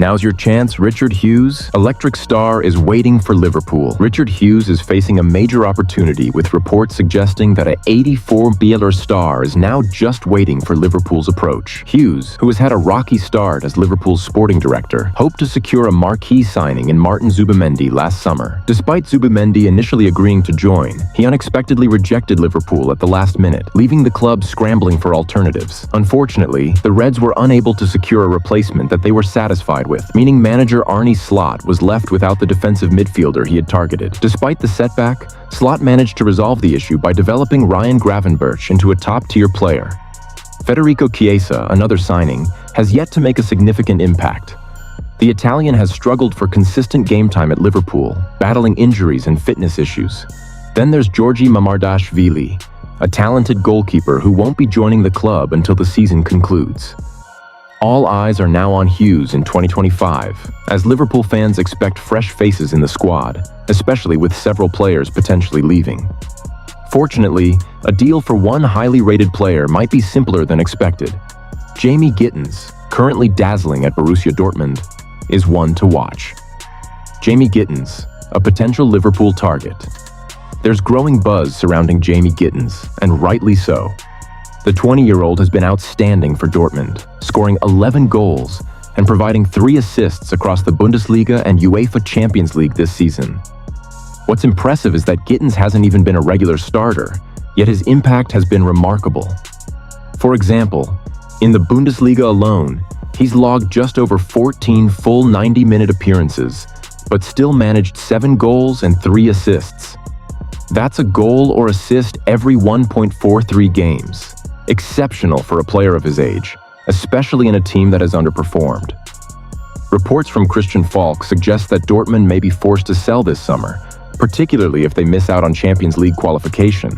Now's your chance, Richard Hughes. Electric star is waiting for Liverpool. Richard Hughes is facing a major opportunity with reports suggesting that an 84-year-old star is now just waiting for Liverpool's approach. Hughes, who has had a rocky start as Liverpool's sporting director, hoped to secure a marquee signing in Martin Zubimendi last summer. Despite Zubimendi initially agreeing to join, he unexpectedly rejected Liverpool at the last minute, leaving the club scrambling for alternatives. Unfortunately, the Reds were unable to secure a replacement that they were satisfied with, meaning manager Arne Slot was left without the defensive midfielder he had targeted. Despite the setback, Slot managed to resolve the issue by developing Ryan Gravenberch into a top-tier player. Federico Chiesa, another signing, has yet to make a significant impact. The Italian has struggled for consistent game time at Liverpool, battling injuries and fitness issues. Then there's Georgi Mamardashvili, a talented goalkeeper who won't be joining the club until the season concludes. All eyes are now on Hughes in 2025, as Liverpool fans expect fresh faces in the squad, especially with several players potentially leaving. Fortunately, a deal for one highly rated player might be simpler than expected. Jamie Gittins, currently dazzling at Borussia Dortmund, is one to watch. Jamie Gittins, a potential Liverpool target. There's growing buzz surrounding Jamie Gittins, and rightly so. The 20-year-old has been outstanding for Dortmund, scoring 11 goals and providing 3 assists across the Bundesliga and UEFA Champions League this season. What's impressive is that Gittins hasn't even been a regular starter, yet his impact has been remarkable. For example, in the Bundesliga alone, he's logged just over 14 full 90-minute appearances, but still managed 7 goals and 3 assists. That's a goal or assist every 1.43 games. Exceptional for a player of his age, especially in a team that has underperformed. Reports from Christian Falk suggest that Dortmund may be forced to sell this summer, particularly if they miss out on Champions League qualification.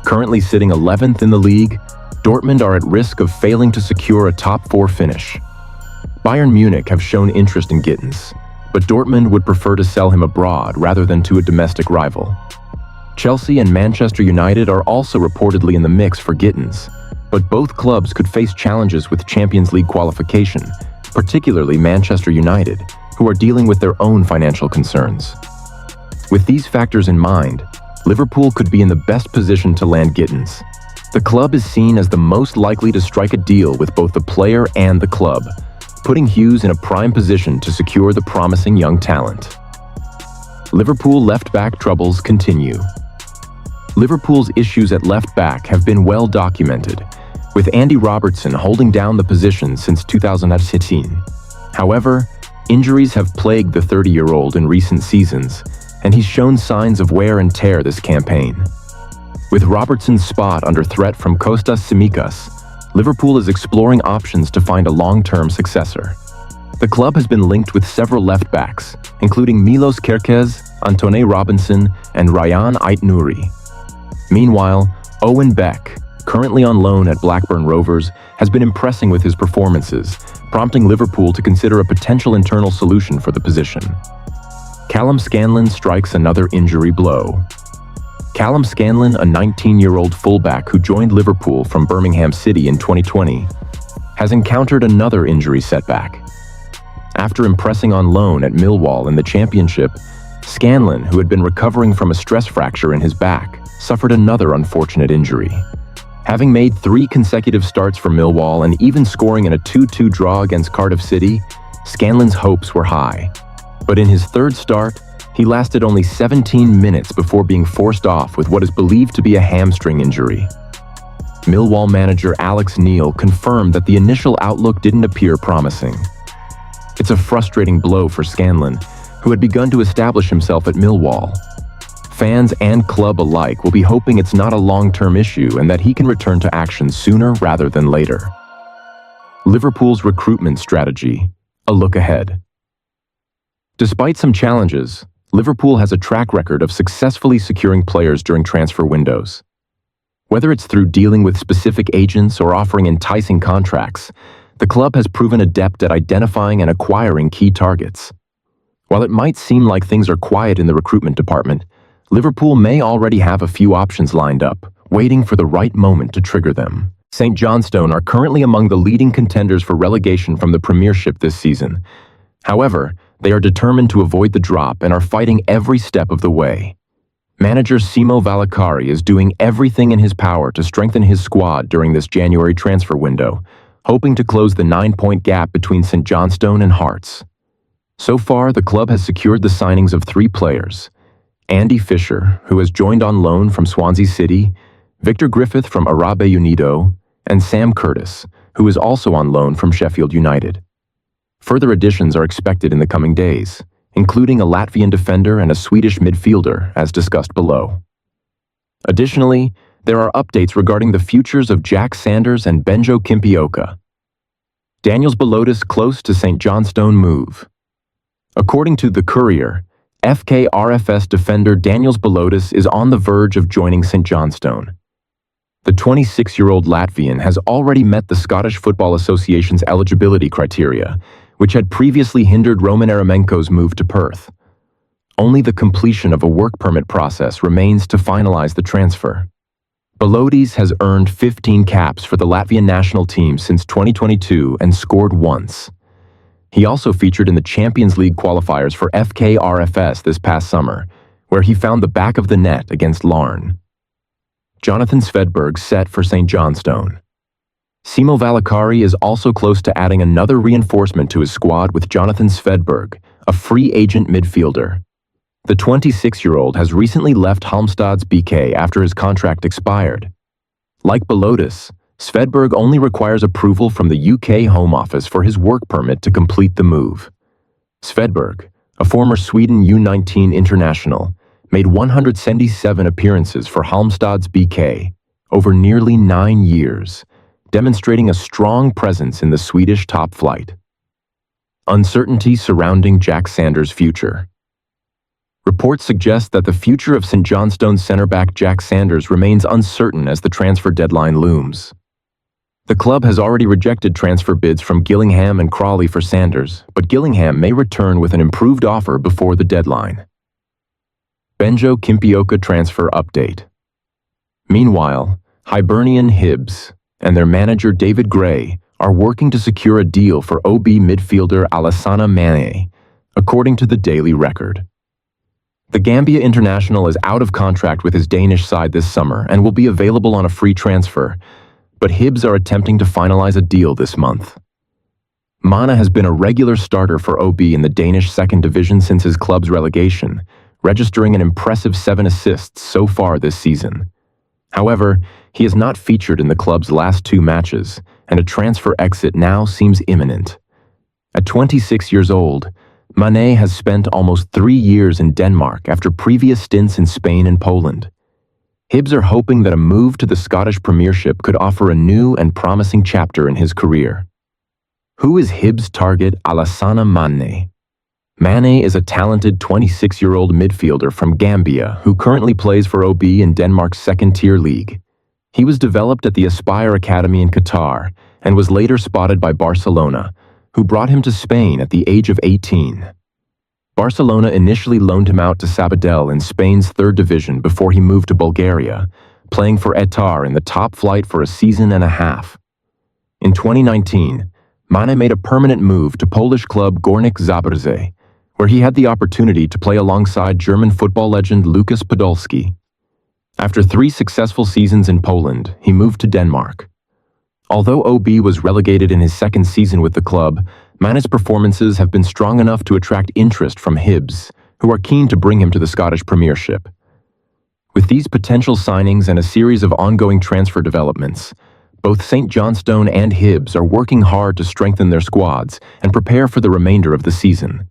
Currently sitting 11th in the league, Dortmund are at risk of failing to secure a top 4 finish. Bayern Munich have shown interest in Gittins, but Dortmund would prefer to sell him abroad rather than to a domestic rival. Chelsea and Manchester United are also reportedly in the mix for Gittins, but both clubs could face challenges with Champions League qualification, particularly Manchester United, who are dealing with their own financial concerns. With these factors in mind, Liverpool could be in the best position to land Gittins. The club is seen as the most likely to strike a deal with both the player and the club, putting Hughes in a prime position to secure the promising young talent. Liverpool left-back troubles continue. Liverpool's issues at left-back have been well documented, with Andy Robertson holding down the position since 2018. However, injuries have plagued the 30-year-old in recent seasons, and he's shown signs of wear and tear this campaign. With Robertson's spot under threat from Kostas Tsimikas, Liverpool is exploring options to find a long-term successor. The club has been linked with several left-backs, including Milos Kerkez, Antone Robinson, and Ryan Ait-Nouri. Meanwhile, Owen Beck, currently on loan at Blackburn Rovers, has been impressing with his performances, prompting Liverpool to consider a potential internal solution for the position. Callum Scanlon strikes another injury blow. Callum Scanlon, a 19-year-old fullback who joined Liverpool from Birmingham City in 2020, has encountered another injury setback. After impressing on loan at Millwall in the Championship, Scanlon, who had been recovering from a stress fracture in his back, suffered another unfortunate injury. Having made 3 consecutive starts for Millwall and even scoring in a 2-2 draw against Cardiff City, Scanlon's hopes were high. But in his 3rd start, he lasted only 17 minutes before being forced off with what is believed to be a hamstring injury. Millwall manager Alex Neil confirmed that the initial outlook didn't appear promising. It's a frustrating blow for Scanlon, who had begun to establish himself at Millwall. Fans and club alike will be hoping it's not a long-term issue and that he can return to action sooner rather than later. Liverpool's recruitment strategy, a look ahead. Despite some challenges, Liverpool has a track record of successfully securing players during transfer windows. Whether it's through dealing with specific agents or offering enticing contracts, the club has proven adept at identifying and acquiring key targets. While it might seem like things are quiet in the recruitment department, Liverpool may already have a few options lined up, waiting for the right moment to trigger them. St. Johnstone are currently among the leading contenders for relegation from the Premiership this season, However, they are determined to avoid the drop and are fighting every step of the way. Manager Simo Valakari is doing everything in his power to strengthen his squad during this January transfer window, hoping to close the 9-point gap between St. Johnstone and Hearts. So far, the club has secured the signings of 3 players: Andy Fisher, who has joined on loan from Swansea City, Victor Griffith from Arabe Unido, and Sam Curtis, who is also on loan from Sheffield United. Further additions are expected in the coming days, including a Latvian defender and a Swedish midfielder, as discussed below. Additionally, there are updates regarding the futures of Jack Sanders and Benjo Kimpioka. Daniels Belotis close to St. Johnstone move. According to The Courier, FK-RFS defender Daniels Belotis is on the verge of joining St. Johnstone. The 26-year-old Latvian has already met the Scottish Football Association's eligibility criteria, which had previously hindered Roman Eremenko's move to Perth. Only the completion of a work permit process remains to finalize the transfer. Belotis has earned 15 caps for the Latvian national team since 2022 and scored once. He also featured in the Champions League qualifiers for FK-RFS this past summer, where he found the back of the net against Larne. Jonathan Svedberg set for St. Johnstone. Simo Valakari is also close to adding another reinforcement to his squad with Jonathan Svedberg, a free agent midfielder. The 26-year-old has recently left Halmstad's BK after his contract expired. Like Belotis, Svedberg only requires approval from the UK Home Office for his work permit to complete the move. Svedberg, a former Sweden U19 international, made 177 appearances for Halmstad's BK over nearly 9 years, demonstrating a strong presence in the Swedish top flight. Uncertainty surrounding Jack Sanders' future. Reports suggest that the future of St. Johnstone's centre-back Jack Sanders remains uncertain as the transfer deadline looms. The club has already rejected transfer bids from Gillingham and Crawley for Sanders, but Gillingham may return with an improved offer before the deadline. Benjo Kimpioka transfer update. Meanwhile, Hibernian Hibs and their manager David Gray are working to secure a deal for OB midfielder Alassane Mane, according to the Daily Record. The Gambia international is out of contract with his Danish side this summer and will be available on a free transfer, but Hibs are attempting to finalize a deal this month. Mane has been a regular starter for OB in the Danish second division since his club's relegation, registering an impressive 7 assists so far this season. However, he has not featured in the club's last 2 matches, and a transfer exit now seems imminent. At 26 years old, Mane has spent almost 3 years in Denmark after previous stints in Spain and Poland. Hibs are hoping that a move to the Scottish Premiership could offer a new and promising chapter in his career. Who is Hibs' target Alassane Mane? Mane is a talented 26-year-old midfielder from Gambia who currently plays for OB in Denmark's second-tier league. He was developed at the Aspire Academy in Qatar and was later spotted by Barcelona, who brought him to Spain at the age of 18. Barcelona initially loaned him out to Sabadell in Spain's third division before he moved to Bulgaria, playing for Etar in the top flight for a season and a half. In 2019, Mane made a permanent move to Polish club Górnik Zabrze, where he had the opportunity to play alongside German football legend Lukas Podolski. After 3 successful seasons in Poland, he moved to Denmark. Although OB was relegated in his second season with the club, Mane's performances have been strong enough to attract interest from Hibs, who are keen to bring him to the Scottish Premiership. With these potential signings and a series of ongoing transfer developments, both St. Johnstone and Hibs are working hard to strengthen their squads and prepare for the remainder of the season.